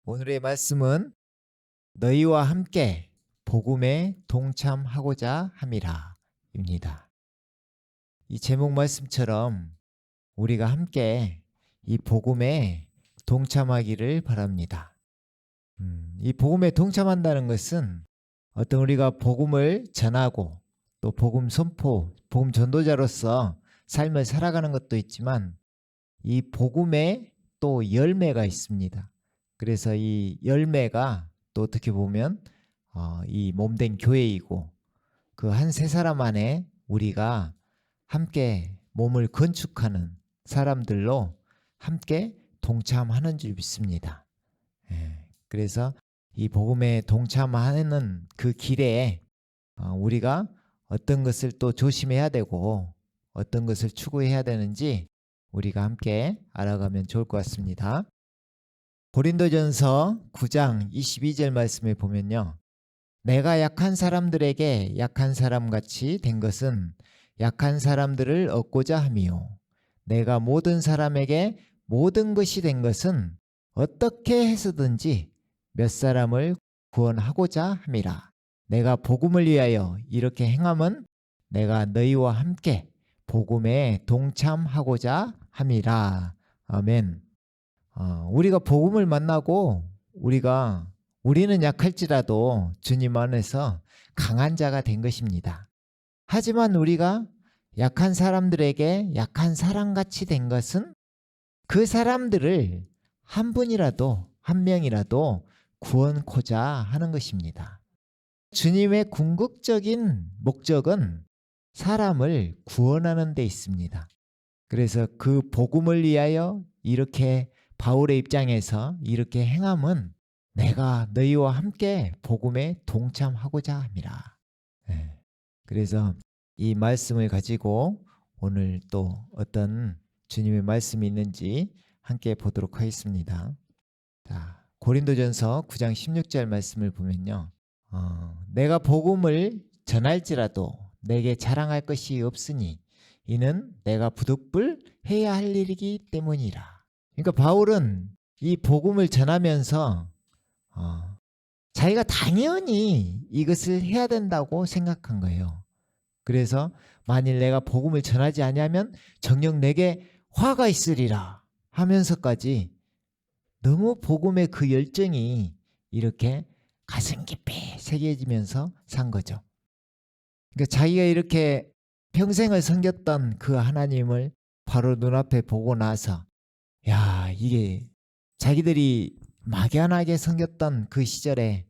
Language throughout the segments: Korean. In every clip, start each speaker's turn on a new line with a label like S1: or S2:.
S1: 오늘의 말씀은 너희와 함께 복음에 동참하고자 함이라 입니다. 이 제목 말씀처럼 우리가 함께 이 복음에 동참하기를 바랍니다. 이 복음에 동참한다는 것은 어떤 우리가 복음을 전하고 또 복음 선포, 복음 전도자로서 삶을 살아가는 것도 있지만 이 복음에 또 열매가 있습니다. 그래서 이 열매가 또 어떻게 보면 이 몸된 교회이고 그 한 세 사람 안에 우리가 함께 몸을 건축하는 사람들로 함께 동참하는 줄 믿습니다. 그래서 이 복음에 동참하는 그 길에 우리가 어떤 것을 또 조심해야 되고 어떤 것을 추구해야 되는지 우리가 함께 알아가면 좋을 것 같습니다. 고린도전서 9장 22절 말씀에 보면요. 내가 약한 사람들에게 약한 사람같이 된 것은 약한 사람들을 얻고자 함이요. 내가 모든 사람에게 모든 것이 된 것은 어떻게 해서든지 몇 사람을 구원하고자 함이라. 내가 복음을 위하여 이렇게 행함은 내가 너희와 함께 복음에 동참하고자 함이라. 아멘. 우리가 복음을 만나고 우리는 약할지라도 주님 안에서 강한 자가 된 것입니다. 하지만 우리가 약한 사람들에게 약한 사람같이 된 것은 그 사람들을 한 분이라도 한 명이라도 구원코자 하는 것입니다. 주님의 궁극적인 목적은 사람을 구원하는 데 있습니다. 그래서 그 복음을 위하여 이렇게 바울의 입장에서 이렇게 행함은 내가 너희와 함께 복음에 동참하고자 함이라. 그래서 이 말씀을 가지고 오늘 또 어떤 주님의 말씀이 있는지 함께 보도록 하겠습니다. 자, 고린도전서 9장 16절 말씀을 보면요. 내가 복음을 전할지라도 내게 자랑할 것이 없으니 이는 내가 부득불 해야 할 일이기 때문이라. 그러니까 바울은 이 복음을 전하면서 자기가 당연히 이것을 해야 된다고 생각한 거예요. 그래서 만일 내가 복음을 전하지 아니하면 정녕 내게 화가 있으리라 하면서까지 너무 복음의 그 열정이 이렇게 가슴 깊이 새겨지면서 산 거죠. 그러니까 자기가 이렇게 평생을 섬겼던 그 하나님을 바로 눈앞에 보고 나서 야, 이게 자기들이 막연하게 섬겼던 그 시절에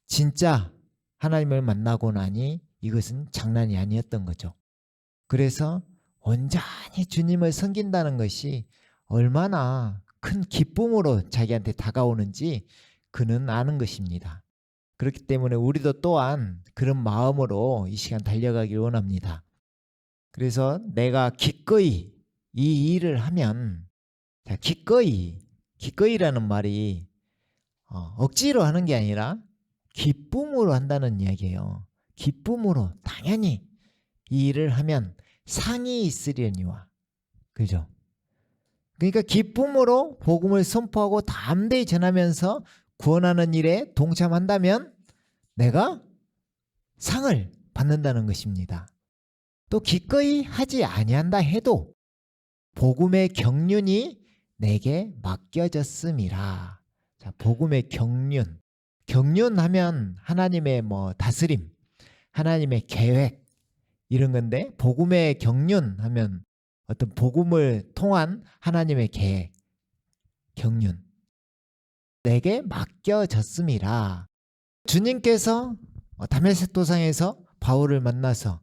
S1: 진짜 하나님을 만나고 나니 이것은 장난이 아니었던 거죠. 그래서 온전히 주님을 섬긴다는 것이 얼마나 큰 기쁨으로 자기한테 다가오는지 그는 아는 것입니다. 그렇기 때문에 우리도 또한 그런 마음으로 이 시간 달려가길 원합니다. 그래서 내가 기꺼이 이 일을 하면, 자, 기꺼이라는 말이 억지로 하는 게 아니라 기쁨으로 한다는 이야기예요. 기쁨으로 당연히 이 일을 하면 상이 있으려니와. 그죠? 그러니까 기쁨으로 복음을 선포하고 담대히 전하면서 구원하는 일에 동참한다면 내가 상을 받는다는 것입니다. 또 기꺼이 하지 아니한다 해도 복음의 경륜이 내게 맡겨졌음이라. 자, 복음의 경륜. 경륜하면 하나님의 다스림, 하나님의 계획 이런 건데 복음의 경륜하면 어떤 복음을 통한 하나님의 계획, 경륜. 내게 맡겨졌음이라. 주님께서 다메섹 도상에서 바울을 만나서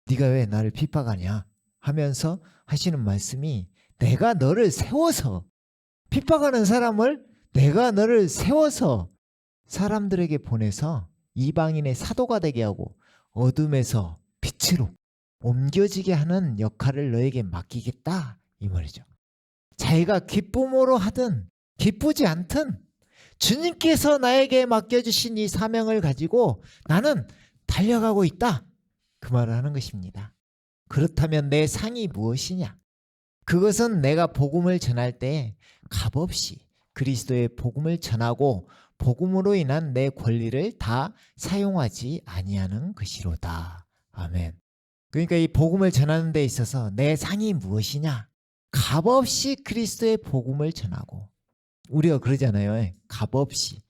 S1: 네가 왜 나를 핍박하냐 하면서 하시는 말씀이 내가 너를 세워서 핍박하는 사람을 내가 너를 세워서 사람들에게 보내서 이방인의 사도가 되게 하고 어둠에서 빛으로 옮겨지게 하는 역할을 너에게 맡기겠다 이 말이죠. 자기가 기쁨으로 하든 기쁘지 않든 주님께서 나에게 맡겨주신 이 사명을 가지고 나는 달려가고 있다 그 말을 하는 것입니다. 그렇다면 내 상이 무엇이냐? 그것은 내가 복음을 전할 때 값없이 그리스도의 복음을 전하고 복음으로 인한 내 권리를 다 사용하지 아니하는 것이로다. 아멘. 그러니까 이 복음을 전하는 데 있어서 내 상이 무엇이냐? 값없이 그리스도의 복음을 전하고, 우리가 그러잖아요. 값없이.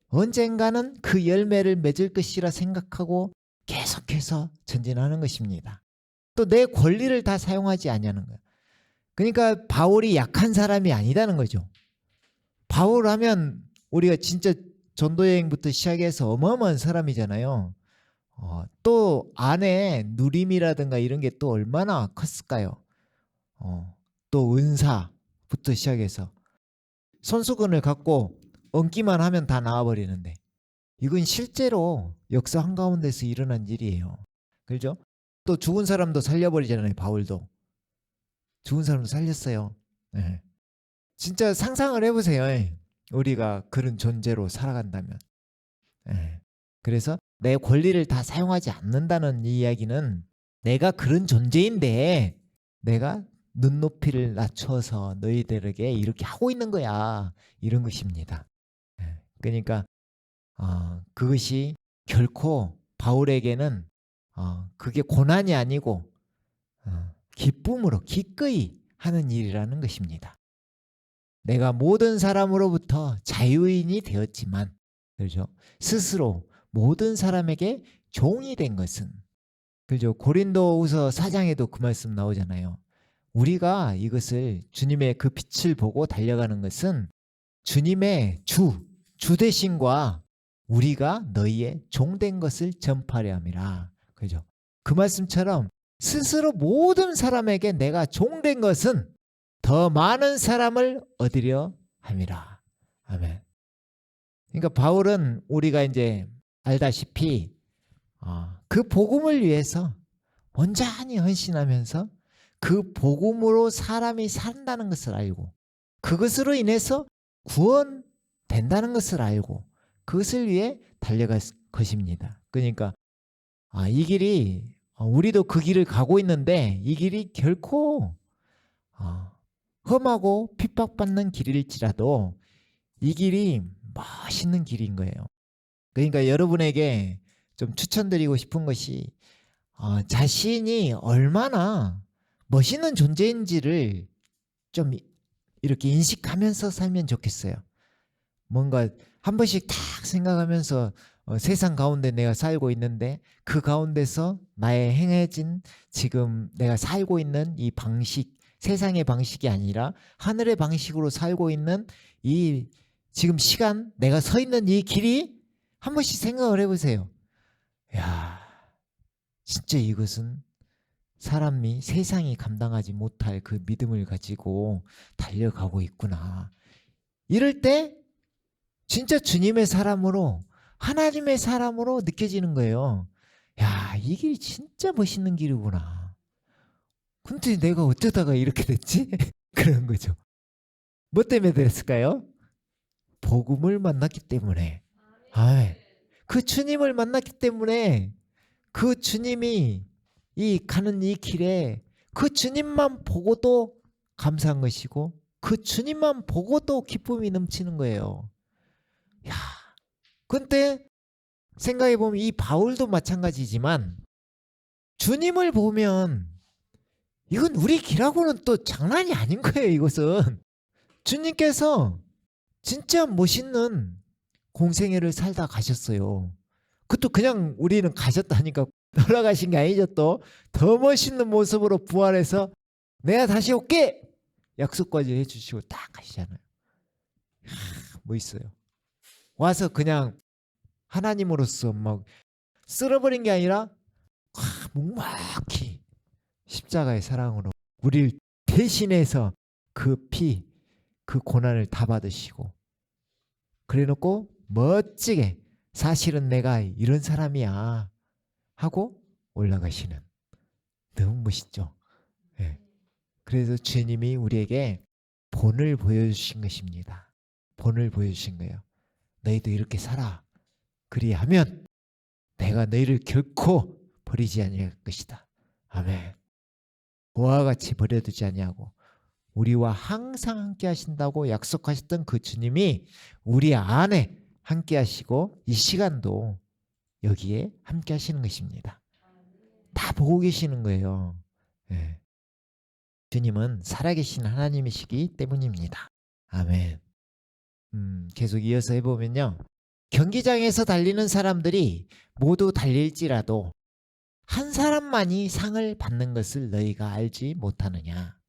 S1: 언젠가는 그 열매를 맺을 것이라 생각하고 계속해서 전진하는 것입니다. 또 내 권리를 다 사용하지 아니하는 거예요. 그러니까 바울이 약한 사람이 아니다는 거죠. 바울 하면 우리가 진짜 전도여행부터 시작해서 어마어마한 사람이잖아요. 또 안에 누림이라든가 이런 게 또 얼마나 컸을까요? 또 은사부터 시작해서 손수건을 갖고 얹기만 하면 다 나와버리는데, 이건 실제로 역사 한가운데서 일어난 일이에요. 그렇죠? 또 죽은 사람도 살려버리잖아요. 바울도 죽은 사람도 살렸어요. 네. 진짜 상상을 해보세요. 우리가 그런 존재로 살아간다면. 네. 그래서 내 권리를 다 사용하지 않는다는 이야기는 내가 그런 존재인데 내가 눈높이를 낮춰서 너희들에게 이렇게 하고 있는 거야, 이런 것입니다. 그러니까 그것이 결코 바울에게는 그게 고난이 아니고 기쁨으로 기꺼이 하는 일이라는 것입니다. 내가 모든 사람으로부터 자유인이 되었지만, 그렇죠? 스스로 모든 사람에게 종이 된 것은, 그렇죠? 고린도후서 4장에도 그 말씀 나오잖아요. 우리가 이것을 주님의 그 빛을 보고 달려가는 것은 주님의 주 되심과 우리가 너희의 종된 것을 전파하려 함이라. 그죠? 그 말씀처럼 스스로 모든 사람에게 내가 종된 것은 더 많은 사람을 얻으려 함이라. 아멘. 그러니까 바울은 우리가 이제 알다시피 그 복음을 위해서 온전히 헌신하면서 그 복음으로 사람이 산다는 것을 알고, 그것으로 인해서 구원된다는 것을 알고 그것을 위해 달려갈 것입니다. 그러니까 이 길이, 우리도 그 길을 가고 있는데 이 길이 결코 험하고 핍박받는 길일지라도 이 길이 멋있는 길인 거예요. 그러니까 여러분에게 좀 추천드리고 싶은 것이 자신이 얼마나 멋있는 존재인지를 좀 이렇게 인식하면서 살면 좋겠어요. 뭔가 한 번씩 딱 생각하면서 세상 가운데 내가 살고 있는데 그 가운데서 나의 행해진 지금 내가 살고 있는 이 방식, 세상의 방식이 아니라 하늘의 방식으로 살고 있는 이 지금 시간, 내가 서 있는 이 길이 한 번씩 생각을 해보세요. 야, 진짜 이것은 사람이, 세상이 감당하지 못할 그 믿음을 가지고 달려가고 있구나. 이럴 때 진짜 주님의 사람으로, 하나님의 사람으로 느껴지는 거예요. 야, 이 길이 진짜 멋있는 길이구나. 근데 내가 어쩌다가 이렇게 됐지? 그런 거죠. 뭐 때문에 됐을까요? 복음을 만났기 때문에. 그 주님을 만났기 때문에, 그 주님이 이 가는 이 길에 그 주님만 보고도 감사한 것이고 그 주님만 보고도 기쁨이 넘치는 거예요. 야, 근데 생각해보면 이 바울도 마찬가지지만 주님을 보면 이건 우리 길하고는 또 장난이 아닌 거예요. 이것은 주님께서 진짜 멋있는 공생애를 살다 가셨어요. 그것도 그냥 우리는 가셨다니까 돌아가신 게 아니죠. 또 더 멋있는 모습으로 부활해서 내가 다시 올게 약속까지 해주시고 딱 가시잖아요. 뭐 있어요. 와서 그냥 하나님으로서 막 쓸어버린 게 아니라 묵묵히 십자가의 사랑으로 우리를 대신해서 그 피, 그 고난을 다 받으시고, 그래놓고 멋지게 사실은 내가 이런 사람이야 하고 올라가시는, 너무 멋있죠. 네. 그래서 주님이 우리에게 본을 보여주신 것입니다. 본을 보여주신 거예요. 너희도 이렇게 살아. 그리하면 내가 너희를 결코 버리지 아니할 것이다. 아멘. 보와 같이 버려두지 아니하고 우리와 항상 함께 하신다고 약속하셨던 그 주님이 우리 안에 함께 하시고 이 시간도 여기에 함께 하시는 것입니다. 다 보고 계시는 거예요. 예. 주님은 살아계신 하나님이시기 때문입니다. 아멘. 계속 이어서 해보면요. 경기장에서 달리는 사람들이 모두 달릴지라도 한 사람만이 상을 받는 것을 너희가 알지 못하느냐.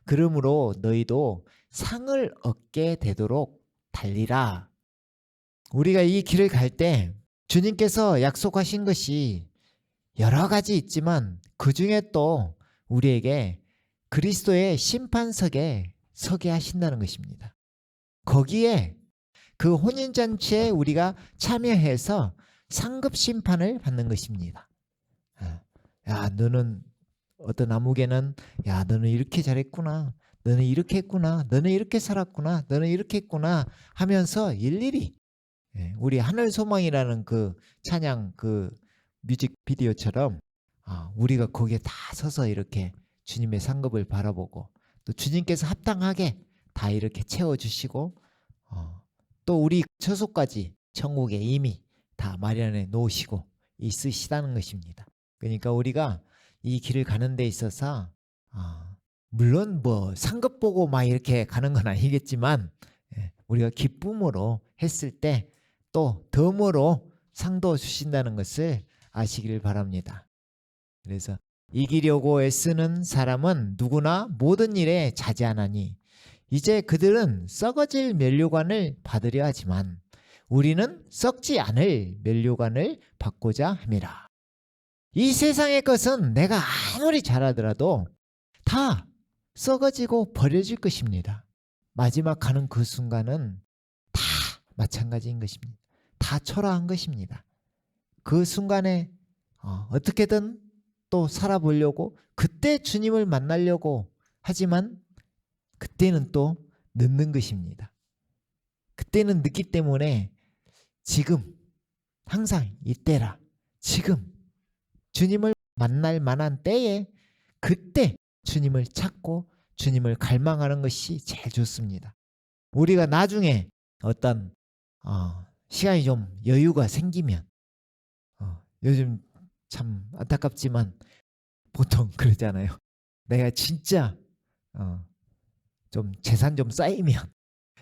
S1: 그러므로 너희도 상을 얻게 되도록 달리라. 우리가 이 길을 갈 때 주님께서 약속하신 것이 여러 가지 있지만 그 중에 또 우리에게 그리스도의 심판석에 서게 하신다는 것입니다. 거기에 그 혼인잔치에 우리가 참여해서 상급 심판을 받는 것입니다. 야, 너는 어떤 아무개는 야, 너는 이렇게 잘했구나. 너는 이렇게 했구나. 너는 이렇게 살았구나. 너는 이렇게 했구나 하면서 일일이 우리 하늘소망이라는 그 찬양 그 뮤직비디오처럼 우리가 거기에 다 서서 이렇게 주님의 상급을 바라보고 또 주님께서 합당하게 다 이렇게 채워주시고 또 우리 처소까지 천국에 이미 다 마련해 놓으시고 있으시다는 것입니다. 그러니까 우리가 이 길을 가는 데 있어서 물론 뭐 상급 보고 막 이렇게 가는 건 아니겠지만 우리가 기쁨으로 했을 때 또 덤으로 상도 주신다는 것을 아시기를 바랍니다. 그래서 이기려고 애쓰는 사람은 누구나 모든 일에 자제하나니 이제 그들은 썩어질 면류관을 받으려 하지만 우리는 썩지 않을 면류관을 받고자 함이라. 이 세상의 것은 내가 아무리 잘하더라도 다 썩어지고 버려질 것입니다. 마지막 가는 그 순간은 다 마찬가지인 것입니다. 다 초라한 것입니다. 그 순간에 어떻게든 또 살아보려고 그때 주님을 만나려고 하지만 그때는 또 늦는 것입니다. 그때는 늦기 때문에 지금 항상 이때라 지금 주님을 만날 만한 때에 그때 주님을 찾고 주님을 갈망하는 것이 제일 좋습니다. 우리가 나중에 어떤 시간이 좀 여유가 생기면 요즘 참 안타깝지만 보통 그러잖아요. 내가 진짜 좀 재산 좀 쌓이면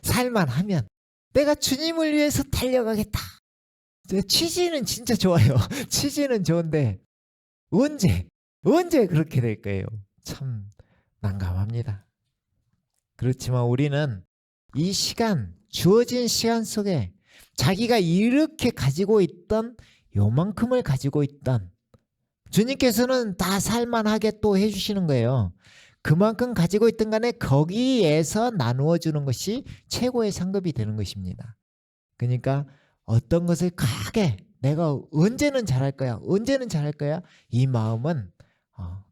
S1: 살만하면 내가 주님을 위해서 달려가겠다. 취지는 진짜 좋아요. 취지는 좋은데 언제 그렇게 될 거예요. 참 난감합니다. 그렇지만 우리는 이 시간 주어진 시간 속에 자기가 이렇게 가지고 있던 요만큼을 가지고 있던 주님께서는 다 살만하게 또 해주시는 거예요. 그만큼 가지고 있던 간에 거기에서 나누어 주는 것이 최고의 상급이 되는 것입니다. 그러니까 어떤 것을 크게 내가 언제는 잘할 거야 언제는 잘할 거야 이 마음은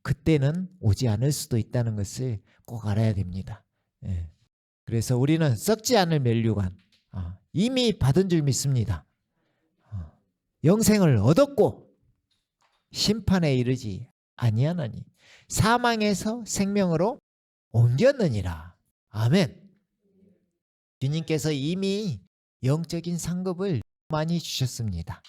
S1: 그때는 오지 않을 수도 있다는 것을 꼭 알아야 됩니다. 그래서 우리는 썩지 않을 면류관 이미 받은 줄 믿습니다. 영생을 얻었고 심판에 이르지 아니하나니 사망에서 생명으로 옮겼느니라. 아멘. 주님께서 이미 영적인 상급을 많이 주셨습니다.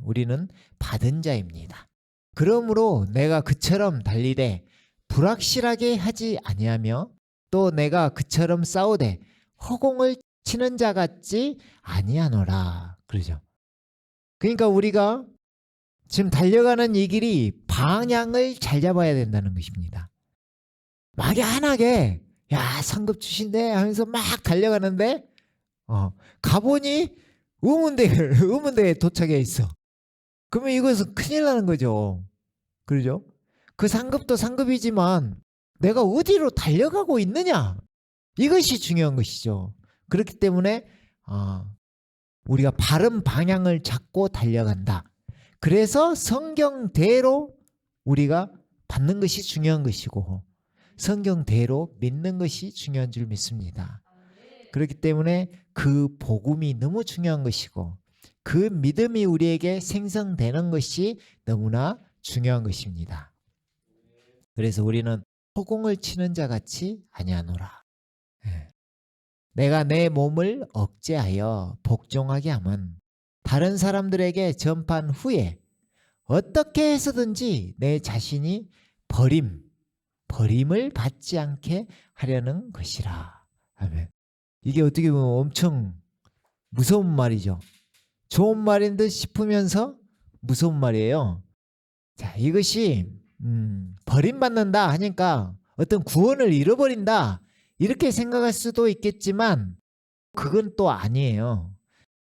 S1: 우리는 받은 자입니다. 그러므로 내가 그처럼 달리되 불확실하게 하지 아니하며 또 내가 그처럼 싸우되 허공을 치는 자 같지 아니하노라. 그러죠. 그러니까 우리가 지금 달려가는 이 길이 방향을 잘 잡아야 된다는 것입니다. 막연하게 야 상급 주신대 하면서 막 달려가는데 가보니 의문대에 도착해 있어. 그러면 이것은 큰일 나는 거죠. 그러죠? 그 상급도 상급이지만 내가 어디로 달려가고 있느냐 이것이 중요한 것이죠. 그렇기 때문에 우리가 바른 방향을 잡고 달려간다. 그래서 성경대로 우리가 받는 것이 중요한 것이고 성경대로 믿는 것이 중요한 줄 믿습니다. 그렇기 때문에 그 복음이 너무 중요한 것이고 그 믿음이 우리에게 생성되는 것이 너무나 중요한 것입니다. 그래서 우리는 허공을 치는 자 같이 아니하노라. 예. 내가 내 몸을 억제하여 복종하게 함은 다른 사람들에게 전파한 후에 어떻게 해서든지 내 자신이 버림을 받지 않게 하려는 것이라. 아멘. 이게 어떻게 보면 엄청 무서운 말이죠. 좋은 말인 듯 싶으면서 무서운 말이에요. 자, 이것이 버림받는다 하니까 어떤 구원을 잃어버린다 이렇게 생각할 수도 있겠지만 그건 또 아니에요.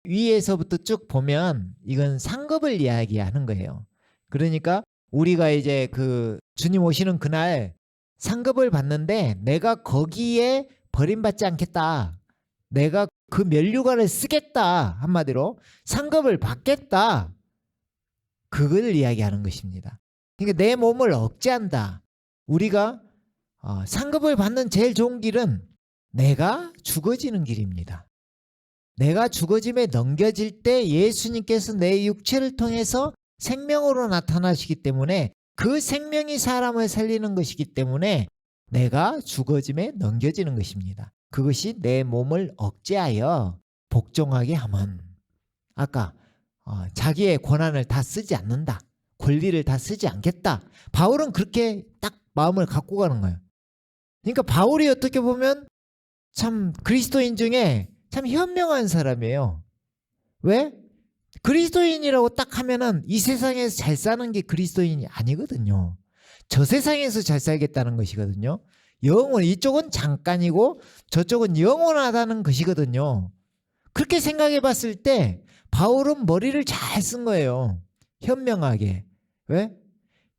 S1: 위에서부터 쭉 보면 이건 상급을 이야기하는 거예요. 그러니까 우리가 이제 그 주님 오시는 그날 상급을 받는데 내가 거기에 버림받지 않겠다. 내가 그 면류관을 쓰겠다. 한마디로 상급을 받겠다. 그걸 이야기하는 것입니다. 그러니까 내 몸을 억제한다. 우리가 상급을 받는 제일 좋은 길은 내가 죽어지는 길입니다. 내가 죽어짐에 넘겨질 때 예수님께서 내 육체를 통해서 생명으로 나타나시기 때문에 그 생명이 사람을 살리는 것이기 때문에 내가 죽어짐에 넘겨지는 것입니다. 그것이 내 몸을 억제하여 복종하게 함은 아까 자기의 권한을 다 쓰지 않는다. 권리를 다 쓰지 않겠다. 바울은 그렇게 딱 마음을 갖고 가는 거예요. 그러니까 바울이 어떻게 보면 참 그리스도인 중에 참 현명한 사람이에요. 왜? 그리스도인이라고 딱 하면은 이 세상에서 잘 사는 게 그리스도인이 아니거든요. 저 세상에서 잘 살겠다는 것이거든요. 이쪽은 잠깐이고 저쪽은 영원하다는 것이거든요. 그렇게 생각해 봤을 때 바울은 머리를 잘 쓴 거예요. 현명하게. 왜?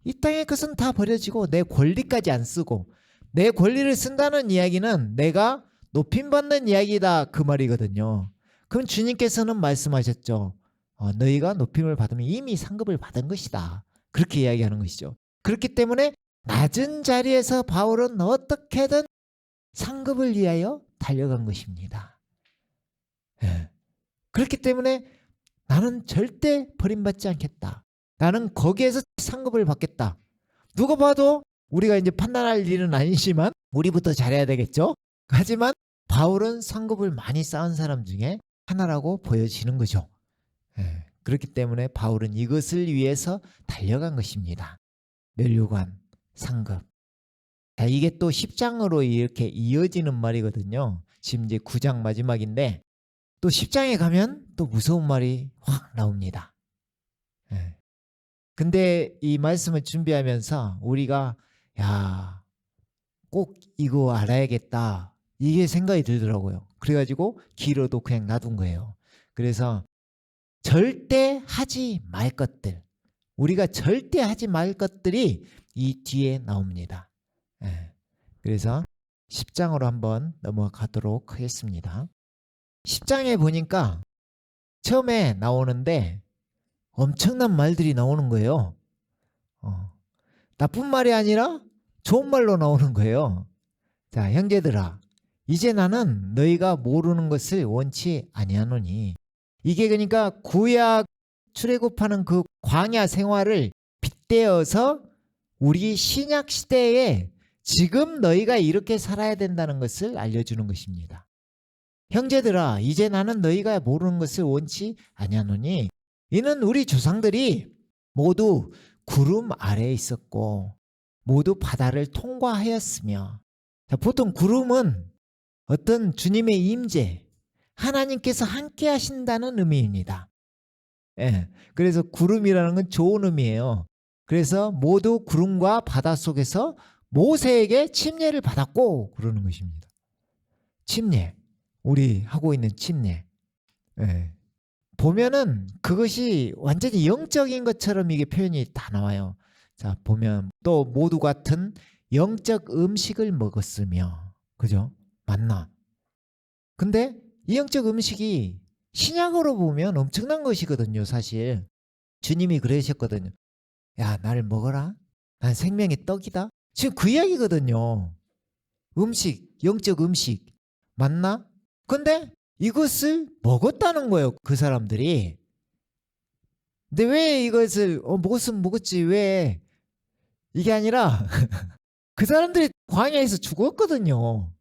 S1: 이 땅의 것은 다 버려지고 내 권리까지 안 쓰고 내 권리를 쓴다는 이야기는 내가 높임받는 이야기다 그 말이거든요. 그럼 주님께서는 말씀하셨죠. 너희가 높임을 받으면 이미 상급을 받은 것이다. 그렇게 이야기하는 것이죠. 그렇기 때문에 낮은 자리에서 바울은 어떻게든 상급을 위하여 달려간 것입니다. 예. 그렇기 때문에 나는 절대 버림받지 않겠다. 나는 거기에서 상급을 받겠다. 누가 봐도 우리가 이제 판단할 일은 아니지만 우리부터 잘해야 되겠죠. 하지만 바울은 상급을 많이 쌓은 사람 중에 하나라고 보여지는 거죠. 예. 그렇기 때문에 바울은 이것을 위해서 달려간 것입니다. 면류관, 상급. 자, 이게 또 10장으로 이렇게 이어지는 말이거든요. 지금 이제 9장 마지막인데 또 10장에 가면 또 무서운 말이 확 나옵니다. 예. 근데 이 말씀을 준비하면서 우리가 꼭 이거 알아야겠다. 이게 생각이 들더라고요. 그래가지고 길어도 그냥 놔둔 거예요. 그래서 절대 하지 말 것들, 우리가 절대 하지 말 것들이 이 뒤에 나옵니다. 예. 그래서 10장으로 한번 넘어가도록 하겠습니다. 10장에 보니까 처음에 나오는데 엄청난 말들이 나오는 거예요. 나쁜 말이 아니라 좋은 말로 나오는 거예요. 자, 형제들아, 이제 나는 너희가 모르는 것을 원치 아니하노니. 이게 그러니까 구약 출애굽하는 그 광야 생활을 빗대어서 우리 신약 시대에 지금 너희가 이렇게 살아야 된다는 것을 알려주는 것입니다. 형제들아, 이제 나는 너희가 모르는 것을 원치 아니하노니 이는 우리 조상들이 모두 구름 아래에 있었고 모두 바다를 통과하였으며. 자, 보통 구름은 어떤 주님의 임재, 하나님께서 함께 하신다는 의미입니다. 예, 그래서 구름이라는 건 좋은 의미예요. 그래서 모두 구름과 바다 속에서 모세에게 침례를 받았고 그러는 것입니다. 침례, 우리 하고 있는 침례. 예. 보면은 그것이 완전히 영적인 것처럼 이게 표현이 다 나와요. 자, 보면 또 모두 같은 영적 음식을 먹었으며, 그죠? 맞나? 근데 이 영적 음식이 신약으로 보면 엄청난 것이거든요. 사실 주님이 그러셨거든요. 야, 나를 먹어라. 난 생명의 떡이다. 지금 그 이야기거든요. 음식, 영적 음식 맞나? 근데 이것을 먹었다는 거예요. 그 사람들이. 근데 왜 이것을 먹었으면 먹었지 왜? 이게 아니라 그 사람들이 광야에서 죽었거든요.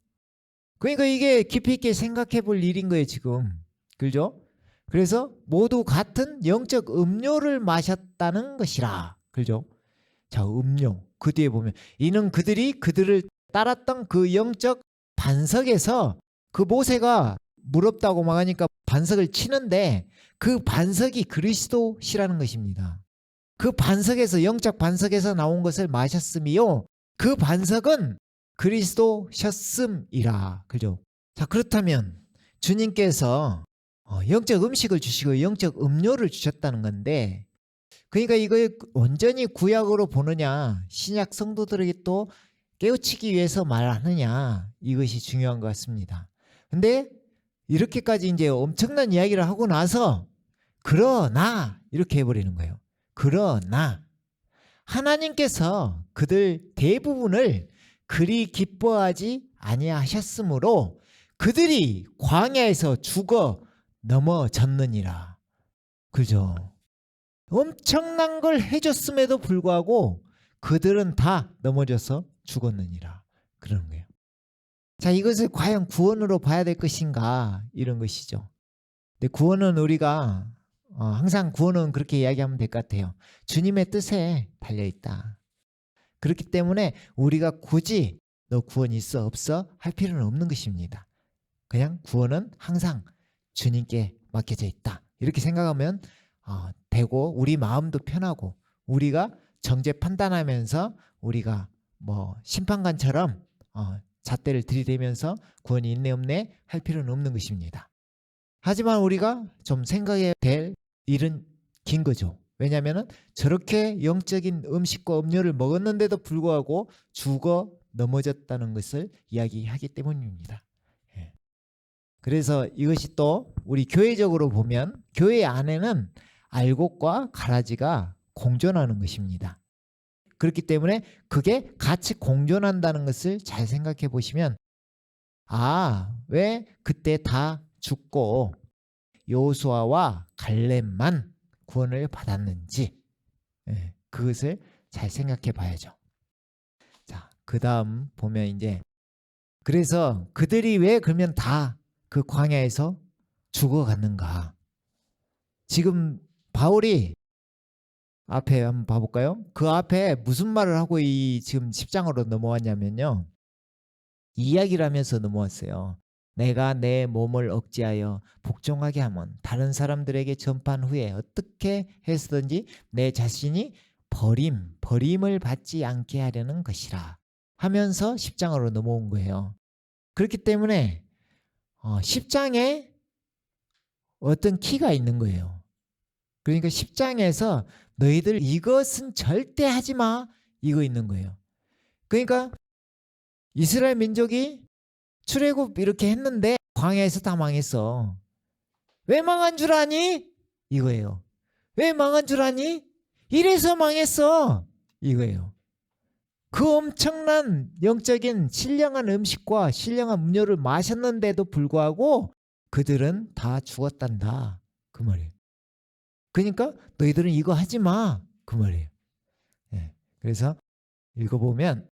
S1: 그러니까 이게 깊이 있게 생각해 볼 일인 거예요, 지금. 그죠? 그래서 모두 같은 영적 음료를 마셨다는 것이라. 그죠? 자, 음료. 그 뒤에 보면 이는 그들이 그들을 따랐던 그 영적 반석에서 그 모세가 무럽다고 막 하니까 반석을 치는데 그 반석이 그리스도시라는 것입니다. 그 반석에서 영적 반석에서 나온 것을 마셨음이요. 그 반석은 그리스도셨음이라. 그죠? 자, 그렇다면 주님께서 영적 음식을 주시고 영적 음료를 주셨다는 건데, 그러니까 이걸 온전히 구약으로 보느냐 신약 성도들에게 또 깨우치기 위해서 말하느냐, 이것이 중요한 것 같습니다. 근데 이렇게까지 이제 엄청난 이야기를 하고 나서 그러나 이렇게 해버리는 거예요. 그러나 하나님께서 그들 대부분을 그리 기뻐하지 아니하셨으므로 그들이 광야에서 죽어 넘어졌느니라. 그죠? 엄청난 걸 해줬음에도 불구하고 그들은 다 넘어져서 죽었느니라. 그러는 거예요. 자, 이것을 과연 구원으로 봐야 될 것인가, 이런 것이죠. 근데 구원은 우리가 항상 구원은 그렇게 이야기하면 될 것 같아요. 주님의 뜻에 달려있다. 그렇기 때문에 우리가 굳이 너 구원 있어 없어 할 필요는 없는 것입니다. 그냥 구원은 항상 주님께 맡겨져 있다. 이렇게 생각하면 되고 우리 마음도 편하고 우리가 정죄 판단하면서 우리가 뭐 심판관처럼 잣대를 들이대면서 구원이 있네 없네 할 필요는 없는 것입니다. 하지만 우리가 좀 생각해야 될 일은 긴 거죠. 왜냐하면 저렇게 영적인 음식과 음료를 먹었는데도 불구하고 죽어 넘어졌다는 것을 이야기하기 때문입니다. 그래서 이것이 또 우리 교회적으로 보면 교회 안에는 알곡과 가라지가 공존하는 것입니다. 그렇기 때문에 그게 같이 공존한다는 것을 잘 생각해 보시면 왜 그때 다 죽고 여호수아와 갈렙만 구원을 받았는지 그것을 잘 생각해 봐야죠. 자, 그 다음 보면 이제 그래서 그들이 왜 그러면 다 그 광야에서 죽어갔는가? 지금 바울이 앞에 한번 봐볼까요? 그 앞에 무슨 말을 하고 이 지금 10장으로 넘어왔냐면요. 이 이야기를 하면서 넘어왔어요. 내가 내 몸을 억제하여 복종하게 하면 다른 사람들에게 전파한 후에 어떻게 해서든지 내 자신이 버림을 받지 않게 하려는 것이라 하면서 10장으로 넘어온 거예요. 그렇기 때문에 10장에 어떤 키가 있는 거예요. 그러니까 10장에서 너희들 이것은 절대 하지 마, 이거 있는 거예요. 그러니까 이스라엘 민족이 출애굽 이렇게 했는데 광야에서 다 망했어. 왜 망한 줄 아니? 이거예요. 왜 망한 줄 아니? 이래서 망했어. 이거예요. 그 엄청난 영적인 신령한 음식과 신령한 음료를 마셨는데도 불구하고 그들은 다 죽었단다. 그 말이에요. 그러니까 너희들은 이거 하지 마. 그 말이에요. 그래서 읽어보면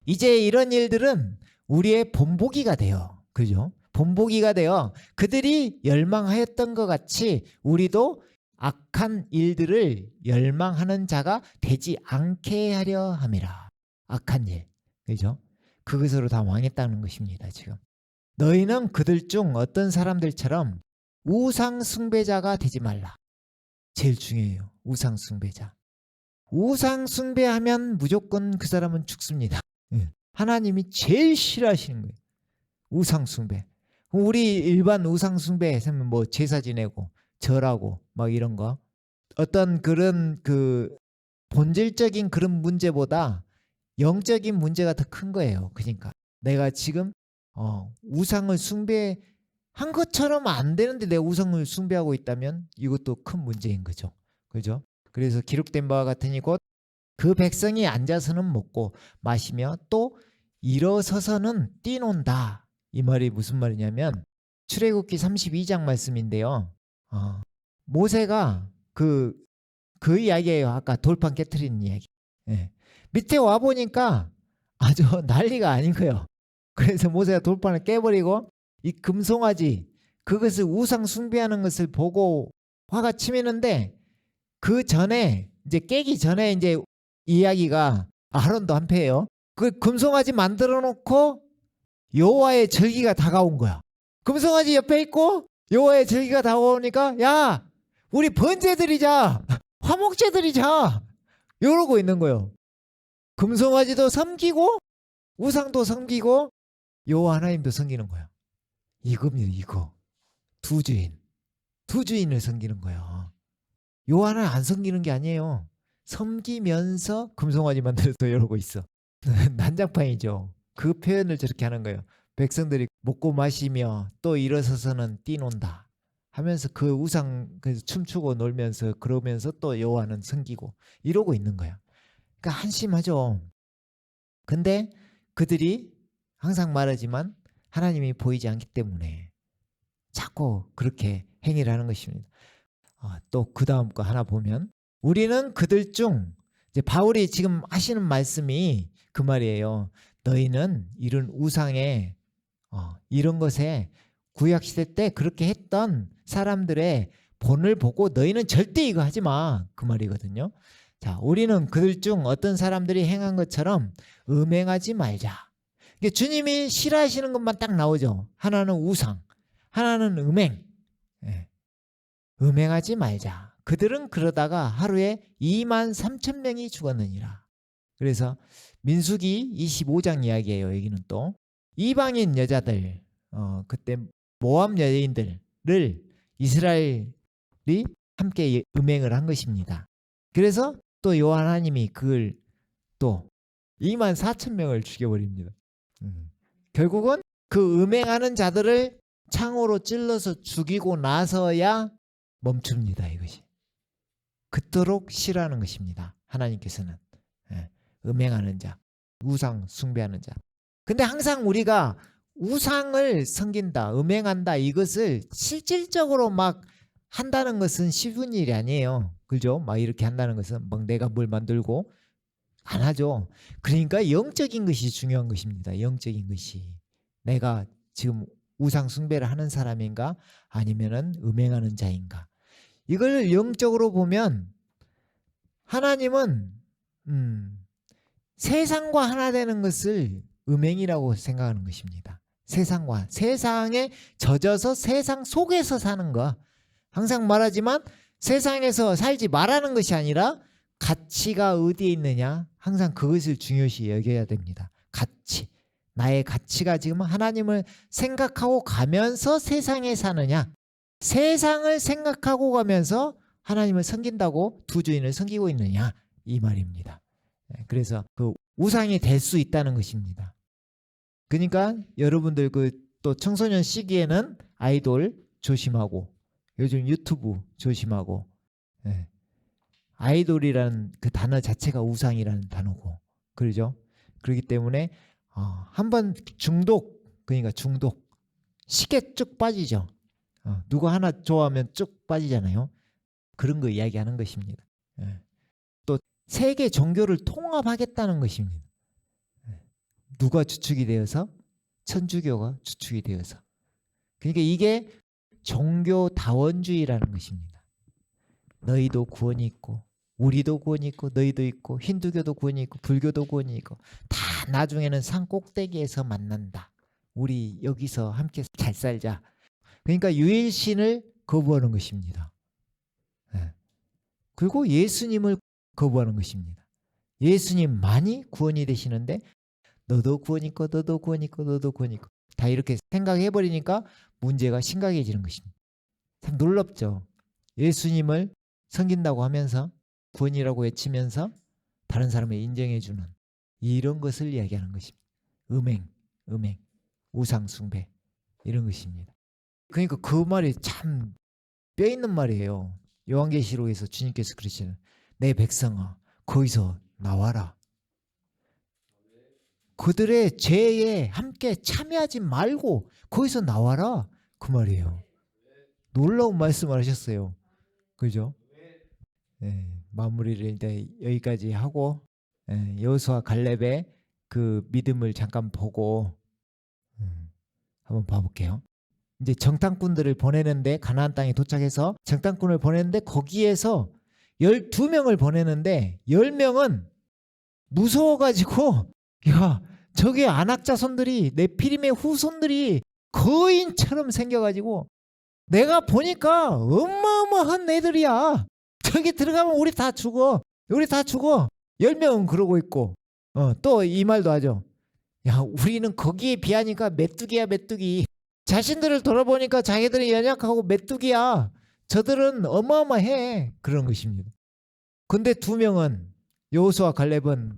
S1: 이제 이런 일들은 우리의 본보기가 돼요. 그죠? 본보기가 되어 그들이 열망하였던 것 같이 우리도 악한 일들을 열망하는 자가 되지 않게 하려 함이라. 악한 일. 그죠? 그것으로 다 망했다는 것입니다. 지금. 너희는 그들 중 어떤 사람들처럼 우상 숭배자가 되지 말라. 제일 중요해요. 우상 숭배자. 우상 숭배하면 무조건 그 사람은 죽습니다. 하나님이 제일 싫어하시는 거예요. 우상 숭배. 우리 일반 우상 숭배 했으면 뭐 제사 지내고 절하고 막 이런 거. 어떤 그런 그 본질적인 그런 문제보다 영적인 문제가 더 큰 거예요. 그러니까 내가 지금 우상을 숭배한 것처럼 안 되는데 내가 우상을 숭배하고 있다면 이것도 큰 문제인 거죠. 그죠? 그래서 기록된 바와 같으니 곧 그 백성이 앉아서는 먹고 마시며 또 일어서서는 뛰논다. 이 말이 무슨 말이냐면 출애굽기 32장 말씀인데요. 모세가 그 이야기예요. 아까 돌판 깨트리는 이야기. 밑에 와 보니까 아주 난리가 아닌 거예요. 그래서 모세가 돌판을 깨버리고 이 금송아지 그것을 우상 숭배하는 것을 보고 화가 치미는데 그 전에 이제 깨기 전에 이제 이야기가 아론도 한패예요. 그 금송아지 만들어 놓고 여호와의 절기가 다가온 거야. 금송아지 옆에 있고 여호와의 절기가 다가오니까 야 우리 번제 드리자 화목제 드리자 이러고 있는 거예요. 금송아지도 섬기고 우상도 섬기고 여호와 하나님도 섬기는 거야. 이겁니다. 이거 두 주인을 섬기는 거야. 여호와 하나님 안 섬기는 게 아니에요. 섬기면서 금송아지 만들어서 이러고 있어. 난장판이죠. 그 표현을 저렇게 하는 거예요. 백성들이 먹고 마시며 또 일어서서는 뛰논다 하면서 그 우상 춤추고 놀면서 그러면서 또 여호와는 섬기고 이러고 있는 거야. 그러니까 한심하죠. 근데 그들이 항상 말하지만 하나님이 보이지 않기 때문에 자꾸 그렇게 행위를 하는 것입니다. 또 그 다음 거 하나 보면 우리는 그들 중 이제 바울이 지금 하시는 말씀이 그 말이에요. 너희는 이런 우상에 이런 것에 구약시대 때 그렇게 했던 사람들의 본을 보고 너희는 절대 이거 하지 마. 그 말이거든요. 자, 우리는 그들 중 어떤 사람들이 행한 것처럼 음행하지 말자. 이게 주님이 싫어하시는 것만 딱 나오죠. 하나는 우상, 하나는 음행. 예. 음행하지 말자. 그들은 그러다가 하루에 23,000명이 죽었느니라. 그래서 민수기 25장 이야기예요. 여기는 또 이방인 여자들, 그때 모압 여인들을 이스라엘이 함께 음행을 한 것입니다. 그래서 또 여호와 하나님이 그걸 또 24,000명을 죽여버립니다. 결국은 그 음행하는 자들을 창으로 찔러서 죽이고 나서야 멈춥니다. 이것이 그토록 싫어하는 것입니다. 하나님께서는 음행하는 자, 우상 숭배하는 자. 근데 항상 우리가 우상을 섬긴다, 음행한다 이것을 실질적으로 막 한다는 것은 쉬운 일이 아니에요. 그죠? 막 이렇게 한다는 것은 막 내가 뭘 만들고 안 하죠. 그러니까 영적인 것이 중요한 것입니다. 영적인 것이 내가 지금 우상 숭배를 하는 사람인가 아니면은 음행하는 자인가. 이걸 영적으로 보면 하나님은 세상과 하나 되는 것을 음행이라고 생각하는 것입니다. 세상에 젖어서 세상 속에서 사는 거. 항상 말하지만 세상에서 살지 말라는 것이 아니라 가치가 어디에 있느냐 항상 그것을 중요시 여겨야 됩니다. 가치. 나의 가치가 지금 하나님을 생각하고 가면서 세상에 사느냐 세상을 생각하고 가면서 하나님을 섬긴다고 두 주인을 섬기고 있느냐 이 말입니다. 그래서 그 우상이 될 수 있다는 것입니다. 그러니까 여러분들 그 또 청소년 시기에는 아이돌 조심하고 요즘 유튜브 조심하고 아이돌이라는 그 단어 자체가 우상이라는 단어고 그러죠. 그렇기 때문에 한번 그러니까 중독 쉽게 쭉 빠지죠. 누가 하나 좋아하면 쭉 빠지잖아요. 그런 거 이야기하는 것입니다. 또 세계 종교를 통합하겠다는 것입니다. 누가 주축이 되어서? 천주교가 주축이 되어서. 그러니까 이게 종교다원주의라는 것입니다. 너희도 구원이 있고 우리도 구원이 있고 너희도 있고 힌두교도 구원이 있고 불교도 구원이 있고 다 나중에는 산 꼭대기에서 만난다. 우리 여기서 함께 잘 살자. 그러니까 유일신을 거부하는 것입니다. 그리고 예수님을 거부하는 것입니다. 예수님만이 구원이 되시는데 너도 구원 있고 너도 구원 있고 너도 구원 있고 다 이렇게 생각해버리니까 문제가 심각해지는 것입니다. 참 놀랍죠. 예수님을 섬긴다고 하면서 구원이라고 외치면서 다른 사람을 인정해주는 이런 것을 이야기하는 것입니다. 음행, 우상 숭배 이런 것입니다. 그러니까 그 말이 참 뼈있는 말이에요. 요한계시록에서 주님께서 그러시잖아요. 내 백성아 거기서 나와라. 그들의 죄에 함께 참여하지 말고 거기서 나와라. 그 말이에요. 놀라운 말씀을 하셨어요. 그죠? 마무리를 이제 여기까지 하고 여호수아 갈렙의 그 믿음을 잠깐 보고 한번 봐볼게요. 이제 정탐꾼들을 보내는데 가나안 땅에 도착해서 정탐꾼을 보내는데 거기에서 12명을 보내는데 10명은 무서워가지고 야 저기 아낙 자손들이 네피림의 후손들이 거인처럼 생겨가지고 내가 보니까 어마어마한 애들이야. 저기 들어가면 우리 다 죽어. 우리 다 죽어. 10명은 그러고 있고 또 이 말도 하죠. 야 우리는 거기에 비하니까 메뚜기야 메뚜기. 자신들을 돌아보니까 자기들이 연약하고 메뚜기야. 저들은 어마어마해. 그런 것입니다. 근데 2명은 여호수아 갈렙은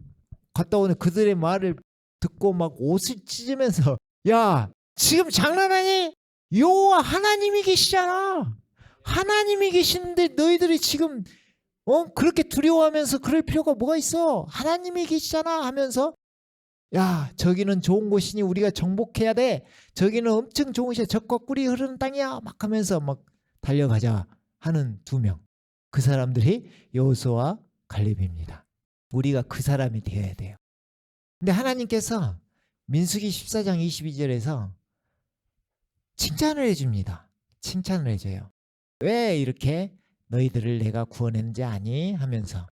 S1: 갔다 오는 그들의 말을 듣고 막 옷을 찢으면서 야 지금 장난하니? 여호와 하나님이 계시잖아. 하나님이 계시는데 너희들이 지금 그렇게 두려워하면서 그럴 필요가 뭐가 있어? 하나님이 계시잖아 하면서 야 저기는 좋은 곳이니 우리가 정복해야 돼. 저기는 엄청 좋은 곳이야. 젖과 꿀이 흐르는 땅이야. 막 하면서 막 달려가자 하는 2명. 그 사람들이 여호수아와 갈렙입니다. 우리가 그 사람이 되어야 돼요. 근데 하나님께서 민수기 14장 22절에서 칭찬을 해줍니다. 칭찬을 해줘요. 왜 이렇게 너희들을 내가 구원했는지 아니? 하면서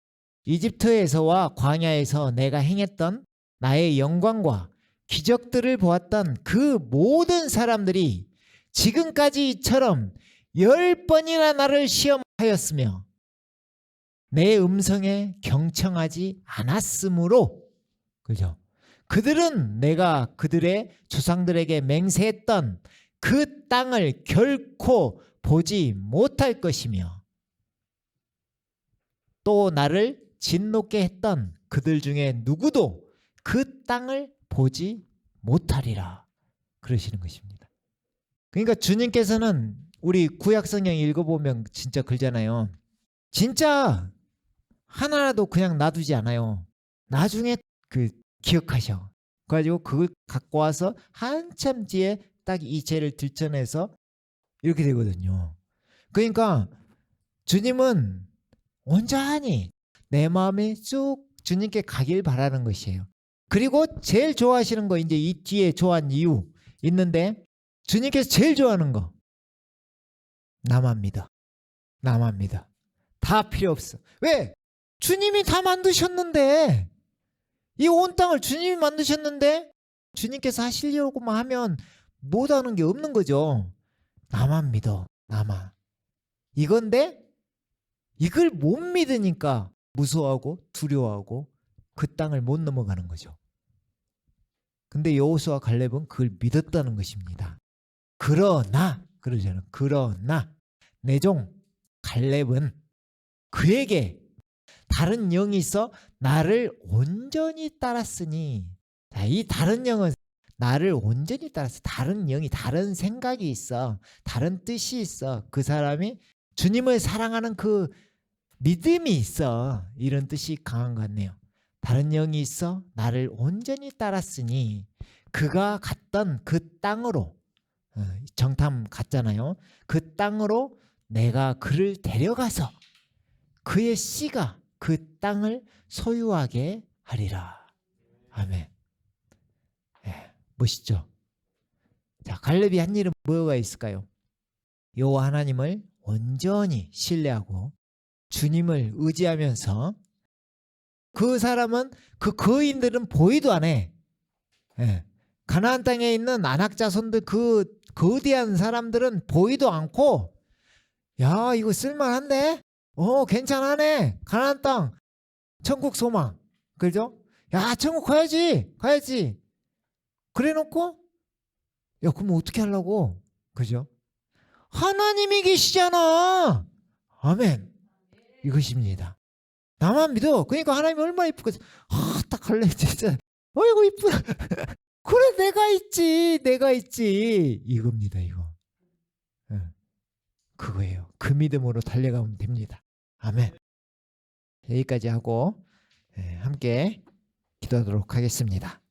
S1: 이집트에서와 광야에서 내가 행했던 나의 영광과 기적들을 보았던 그 모든 사람들이 지금까지 이처럼 10번이나 나를 시험하였으며 내 음성에 경청하지 않았으므로 그죠? 그들은 내가 그들의 조상들에게 맹세했던 그 땅을 결코 보지 못할 것이며 또 나를 진노케 했던 그들 중에 누구도 그 땅을 보지 못하리라 그러시는 것입니다. 그러니까 주님께서는 우리 구약성경 읽어보면 진짜 그러잖아요. 진짜 하나라도 그냥 놔두지 않아요. 나중에 그 기억하셔. 그래가지고 그걸 갖고 와서 한참 뒤에 딱 이 죄를 들춰내서 이렇게 되거든요. 그러니까 주님은 온전히 내 마음이 쭉 주님께 가길 바라는 것이에요. 그리고 제일 좋아하시는 거 이제 이 뒤에 좋아하는 이유 있는데 주님께서 제일 좋아하는 거 나만 믿어. 나만 믿어. 다 필요 없어. 왜? 주님이 다 만드셨는데 이 온 땅을 주님이 만드셨는데 주님께서 하시려고만 하면 못하는 게 없는 거죠. 나만 믿어. 나만. 이건데 이걸 못 믿으니까 무서워하고 두려워하고 그 땅을 못 넘어가는 거죠. 근데 여호수아 갈렙은 그걸 믿었다는 것입니다. 그러나 그러잖아요. 그러나 내 종 갈렙은 그에게 다른 영이 있어 나를 온전히 따랐으니 자, 이 다른 영은 나를 온전히 따랐어. 다른 영이 다른 생각이 있어. 다른 뜻이 있어. 그 사람이 주님을 사랑하는 그 믿음이 있어. 이런 뜻이 강한 것 같네요. 다른 영이 있어 나를 온전히 따랐으니 그가 갔던 그 땅으로 정탐 갔잖아요. 그 땅으로 내가 그를 데려가서 그의 씨가 그 땅을 소유하게 하리라. 아멘. 네, 멋있죠? 자, 갈렙이 한 일은 뭐가 있을까요? 여호와 하나님을 온전히 신뢰하고 주님을 의지하면서 그 사람은 그 거인들은 보이도 안 해. 예. 가나안 땅에 있는 아낙 자손들 그 거대한 사람들은 보이도 않고 야 이거 쓸만한데? 괜찮아네. 가나안 땅 천국 소망. 그죠? 야 천국 가야지. 가야지. 그래 놓고 야 그럼 어떻게 하려고? 그죠? 하나님이 계시잖아. 아멘. 이것입니다. 나만 믿어. 그러니까 하나님이 얼마나 이쁘고 딱 갈래 진짜 어이구 이쁘다. 그래 내가 있지 이겁니다. 이거 그거예요. 그 믿음으로 달려가면 됩니다. 아멘. 여기까지 하고 함께 기도하도록 하겠습니다.